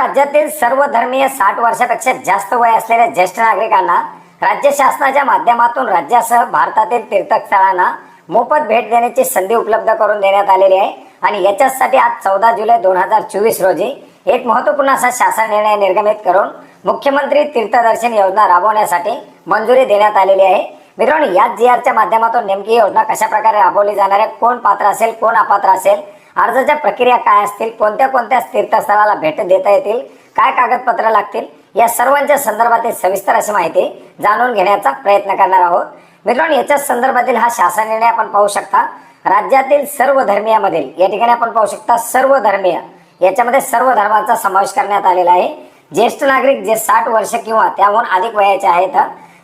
राज्यातील सर्व धर्मीय 60 वर्षापेक्षा जास्त वय असलेल्या ज्येष्ठ नागरिकांना राज्य शासनाच्या माध्यमातून राज्यासह भारतातील तीर्थस्थळांना मोफत भेट देण्याची संधी उपलब्ध करून देण्यात आलेली आहे। आणि याच्यासाठी आज 14 जुलै 2024 रोजी एक महत्त्वपूर्ण असा शासन निर्णय निर्गमित करून मुख्यमंत्री तीर्थदर्शन योजना राबवण्यासाठी मंजुरी देण्यात आलेली आहे। मित्रांनो, या जीआरच्या माध्यमातून नेमकी योजना कशा प्रकारे राबवली जाणार आहे, कोण पात्र असेल, कोण अपात्र असेल, अर्जाच्या प्रक्रिया काय असतील, कोणत्या कोणत्या तीर्थस्थळाला भेट देता येतील, काय कागदपत्र लागतील, या सर्वांच्या संदर्भातील सविस्तर अशी माहिती जाणून घेण्याचा प्रयत्न करणार आहोत। मित्रांनो, याच्या संदर्भातील हा शासन निर्णय आपण पाहू शकता। राज्यातील सर्व धर्मियामधील या ठिकाणी आपण पाहू शकता सर्व धर्मीय, याच्यामध्ये सर्व धर्मांचा समावेश करण्यात आलेला आहे। ज्येष्ठ नागरिक जे 60 वर्ष किंवा त्याहून अधिक वयाचे आहेत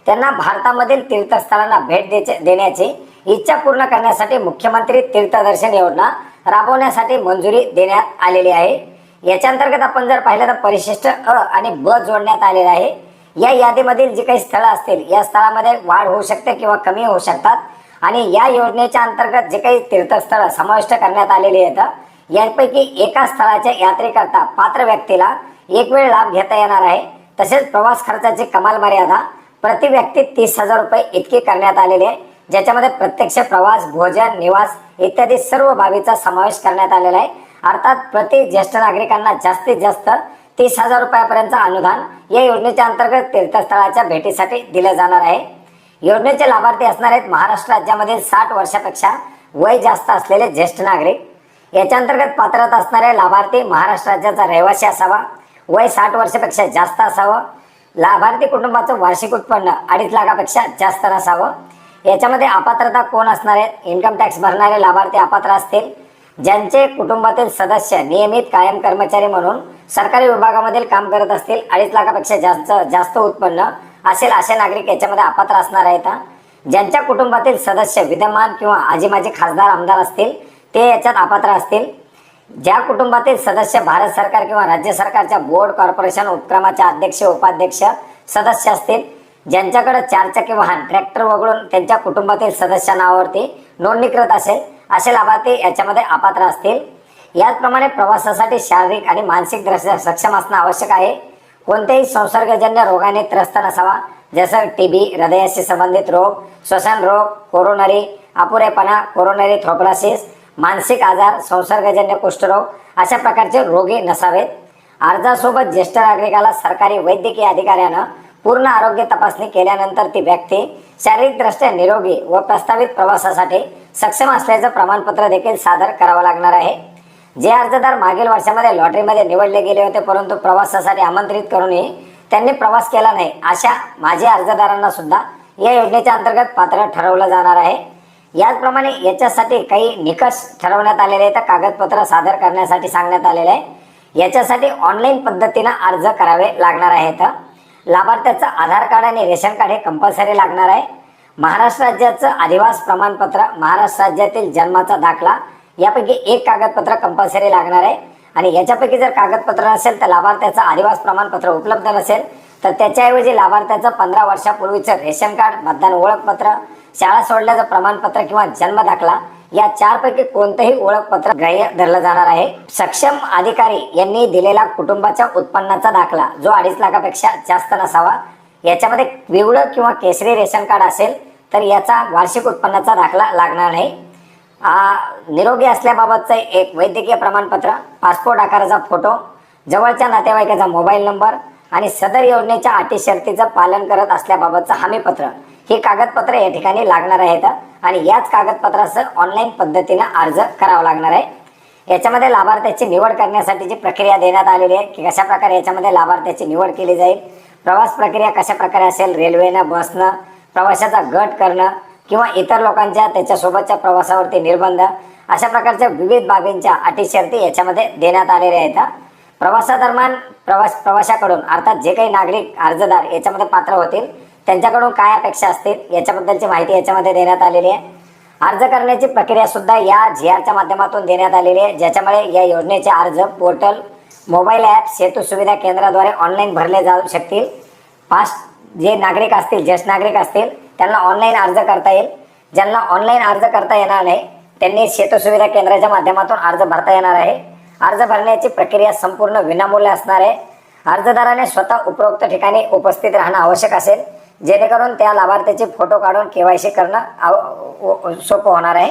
त्यांना भारतामधील तीर्थस्थळांना भेट देण्याची इच्छा पूर्ण करण्यासाठी मुख्यमंत्री तीर्थदर्शन योजना राबवण्यासाठी मंजुरी देण्यात आलेली आहे। याच्या अंतर्गत आपण जर पाहिलं तर परिशिष्ट अ आणि ब जोडण्यात आलेला आहे। या यादीमधील जी काही स्थळं असतील या स्थळामध्ये वाढ होऊ शकते किंवा कमी होऊ शकतात। आणि या योजनेच्या अंतर्गत जे काही तीर्थस्थळं समाविष्ट करण्यात आलेली आहेत यापैकी एका स्थळाच्या यात्रेकरता पात्र व्यक्तीला एक वेळ लाभ घेता येणार आहे। तसेच प्रवास खर्चाची कमाल मर्यादा प्रति व्यक्ती 30,000 रुपये इतकी करण्यात आलेली आहे, ज्याच्यामध्ये प्रत्यक्ष प्रवास, भोजन, निवास इत्यादी सर्व बाबीचा समावेश करण्यात आलेला आहे। अर्थात प्रति ज्येष्ठ नागरिकांना जास्तीत जास्त 30,000 रुपयापर्यंतचं अनुदान या योजनेच्या अंतर्गत तीर्थस्थळाच्या भेटीसाठी दिलं जाणार आहे। योजनेचे लाभार्थी असणार आहेत महाराष्ट्र राज्यामधील 60 वर्षापेक्षा वय जास्त असलेले ज्येष्ठ नागरिक। याच्या अंतर्गत पात्रता असणारे लाभार्थी महाराष्ट्र राज्याचा रहिवासी असावा, वय 60 वर्षापेक्षा जास्त असावं, लाभार्थी कुटुंबाचं वार्षिक उत्पन्न 2.5 लाखापेक्षा जास्त नसावं। याच्यामध्ये अपात्रता कोण असणार आहेत, इन्कम टॅक्स भरणारे लाभार्थी अपात्र असतील, ज्यांचे कुटुंबातील सदस्य नियमित कायम कर्मचारी म्हणून सरकारी विभागामधील काम करत असतील, 2.5 लाखापेक्षा जास्त उत्पन्न असेल असे नागरिक याच्यामध्ये अपात्र असणार आहेत। ज्यांच्या कुटुंबातील सदस्य विद्यमान किंवा आजी माजी खासदार आमदार असतील ते याच्यात अपात्र असतील। ज्या कुटुंबातील सदस्य भारत सरकार किंवा राज्य सरकारच्या बोर्ड, कॉर्पोरेशन, उपक्रमाच्या अध्यक्ष, उपाध्यक्ष सदस्य असतील, ज्यांच्याकडे 4 चाकी वाहन, ट्रॅक्टर वगळून त्यांच्या कुटुंबातील सदस्य नावावरती नोंदणीकृत असेल असे लाभार्थी याच्यामध्ये अपात्र असतील। याचप्रमाणे प्रवासासाठी शारीरिक आणि मानसिक दृष्ट्या सक्षम असणं आवश्यक आहे। कोणत्याही संसर्गजन्य रोगाने त्रस्त नसावा, जसं टीबी, हृदयाशी संबंधित रोग, श्वसन रोग, कोरोनरी अपुरेपणा, कोरोनरी थ्रोम्बोसिस, मानसिक आजार, संसर्गजन्य कुष्ठरोग अशा प्रकारचे रोगी नसावेत। अर्जासोबत ज्येष्ठ नागरिकाला सरकारी वैद्यकीय अधिकाऱ्यानं पूर्ण आरोग्य तपासणी केल्यानंतर ती व्यक्ती शारीरिकदृष्ट्या निरोगी व प्रस्तावित प्रवासासाठी सक्षम असल्याचं प्रमाणपत्र देखील सादर करावं लागणार आहे। जे अर्जदार मागील वर्षामध्ये लॉटरीमध्ये निवडले गेले होते परंतु प्रवासासाठी आमंत्रित करूनही त्यांनी प्रवास केला नाही अशा माजी अर्जदारांना सुद्धा या योजनेच्या अंतर्गत पात्र ठरवलं जाणार आहे। याचप्रमाणे याच्यासाठी काही निकष ठरवण्यात आलेले आहेत, कागदपत्र सादर करण्यासाठी सांगण्यात आलेले आहे। याच्यासाठी ऑनलाईन पद्धतीने अर्ज करावे लागणार आहेत। लाभार्थ्याचं आधार कार्ड आणि रेशन कार्ड हे कंपल्सरी लागणार आहे। महाराष्ट्र राज्याचं अधिवास प्रमाणपत्र, महाराष्ट्र राज्यातील जन्माचा दाखला यापैकी एक कागदपत्र कंपल्सरी लागणार आहे। आणि याच्यापैकी जर कागदपत्र नसेल तर लाभार्थ्याचं अधिवास प्रमाणपत्र उपलब्ध नसेल तर त्याच्याऐवजी लाभार्थ्याचं 15 वर्षापूर्वीचं रेशन कार्ड, मतदान ओळखपत्र, शाळा सोडल्याचं प्रमाणपत्र किंवा जन्म दाखला या 4 पैकी कोणतेही ओळखपत्र ग्राह्य धरलं जाणार आहे। सक्षम अधिकारी यांनी दिलेला कुटुंबाच्या उत्पन्नाचा दाखला जो 2.5 लाखापेक्षा जास्त नसावा। याच्यामध्ये पिवळं किंवा केशरी रेशन कार्ड असेल तर याचा वार्षिक उत्पन्नाचा दाखला लागणार नाही। निरोगी असल्याबाबतचं एक वैद्यकीय प्रमाणपत्र, पासपोर्ट आकाराचा फोटो, जवळच्या नातेवाईकाचा मोबाईल नंबर आणि सदर योजनेच्या अटी शर्तीचं पालन करत असल्याबाबतचं हमीपत्र ही कागदपत्र या ठिकाणी लागणार आहेत। आणि याच कागदपत्रासह ऑनलाईन पद्धतीने अर्ज करावा लागणार आहे। याच्यामध्ये लाभार्थ्याची निवड करण्यासाठीची प्रक्रिया देण्यात आलेली आहे की कशा प्रकारे याच्यामध्ये लाभार्थ्याची निवड केली जाईल, प्रवास प्रक्रिया कशा प्रकारे असेल, रेल्वेनं, बसनं, प्रवाशाचा गट करणं किंवा इतर लोकांच्या त्याच्यासोबतच्या प्रवासावरती निर्बंध अशा प्रकारच्या विविध बाबींच्या अटी शर्ती याच्यामध्ये देण्यात आलेल्या आहेत। प्रवासादरम्यान प्रवाशाकडून अर्थात जे काही नागरिक अर्जदार याच्यामध्ये पात्र होतील त्यांच्याकडून काय अपेक्षा असतील याच्याबद्दलची माहिती याच्यामध्ये देण्यात आलेली आहे। अर्ज करण्याची प्रक्रिया सुद्धा या जीआरच्या माध्यमातून देण्यात आलेली आहे, ज्याच्यामुळे या योजनेचे अर्ज पोर्टल, मोबाईल ॲप, सेतू सुविधा केंद्राद्वारे ऑनलाईन भरले जाऊ शकतील। जे नागरिक असतील, ज्येष्ठ नागरिक असतील त्यांना ऑनलाईन अर्ज करता येईल। ज्यांना ऑनलाईन अर्ज करता येणार नाही त्यांनी सेतू सुविधा केंद्राच्या माध्यमातून अर्ज भरता येणार आहे। अर्ज भरण्याची प्रक्रिया संपूर्ण विनामूल्य असणार आहे. अर्जदाराने स्वतः उपरोक्त ठिकाणी उपस्थित राहणं आवश्यक असेल, जेणेकरून त्या लाभार्थ्याचे फोटो काढून KYC करणं सोपं होणार आहे.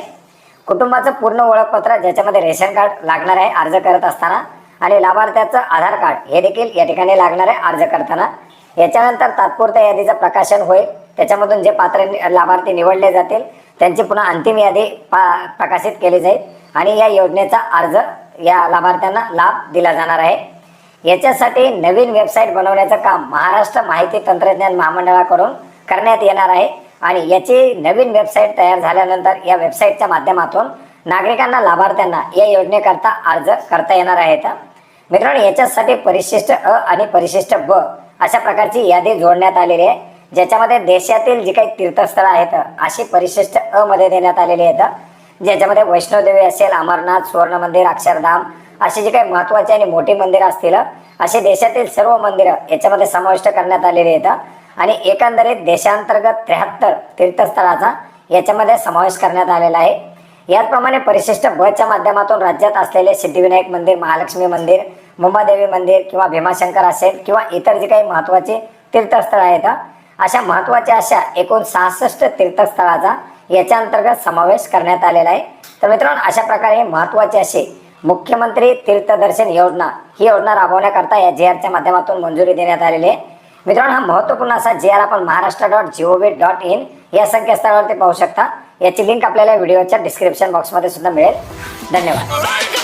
कुटुंबाचं पूर्ण ओळखपत्र ज्याच्यामध्ये रेशन कार्ड लागणार आहे अर्ज करत असताना, आणि लाभार्थ्याचं आधार कार्ड हे देखील या ठिकाणी लागणार आहे अर्ज करताना. याच्यानंतर तात्पुरत्या यादीचं प्रकाशन होईल. त्याच्यामधून जे पात्र लाभार्थी निवडले जातील त्यांची पुन्हा अंतिम यादी प्रकाशित केली जाईल आणि या योजनेचा अर्ज या लाभार्थ्यांना लाभ दिला जाणार आहे. याच्यासाठी नवीन वेबसाईट बनवण्याचं काम महाराष्ट्र माहिती तंत्रज्ञान महामंडळाकडून करण्यात येणार आहे आणि याची नवीन वेबसाईट तयार झाल्यानंतर या वेबसाईटच्या माध्यमातून नागरिकांना लाभार्थ्यांना या योजनेकरता अर्ज करता येणार आहेत. मित्रांनो, याच्यासाठी परिशिष्ट अ आणि परिशिष्ट ब अशा प्रकारची यादी जोडण्यात आलेली आहे, ज्याच्यामध्ये देशातील जी काही तीर्थस्थळं आहेत अशी परिशिष्ट अ मध्ये देण्यात आलेली आहेत, ज्याच्यामध्ये वैष्णोदेवी असेल, अमरनाथ, सुवर्ण मंदिर, अक्षरधाम अशी जी काही महत्त्वाची आणि मोठी मंदिरं असतील असे देशातील सर्व मंदिरं याच्यामध्ये समाविष्ट करण्यात आलेली आहेत आणि एकंदरीत देशांतर्गत 73 तीर्थस्थळाचा याच्यामध्ये समावेश करण्यात आलेला आहे. याचप्रमाणे परिशिष्ट ब च्या माध्यमातून राज्यात असलेले सिद्धिविनायक मंदिर, महालक्ष्मी मंदिर, मुंबादेवी मंदिर किंवा भीमाशंकर असेल किंवा इतर जी काही महत्त्वाची तीर्थस्थळं आहेत अशा महत्त्वाच्या अशा एकूण 66 तीर्थस्थळाचा याच्या अंतर्गत समावेश करण्यात आलेला आहे. तर मित्रांनो, अशा प्रकारे महत्त्वाची अशी मुख्यमंत्री तीर्थदर्शन योजना ही योजना राबवण्याकरता या GRच्या माध्यमातून मंजुरी देण्यात आलेली आहे. मित्रांनो, हा महत्त्वपूर्ण असा GR आपण महाराष्ट्र.gov.in या संकेतस्थळावरती पाहू शकता. याची लिंक आपल्याला व्हिडिओच्या डिस्क्रिप्शन बॉक्समध्ये सुद्धा मिळेल. धन्यवाद.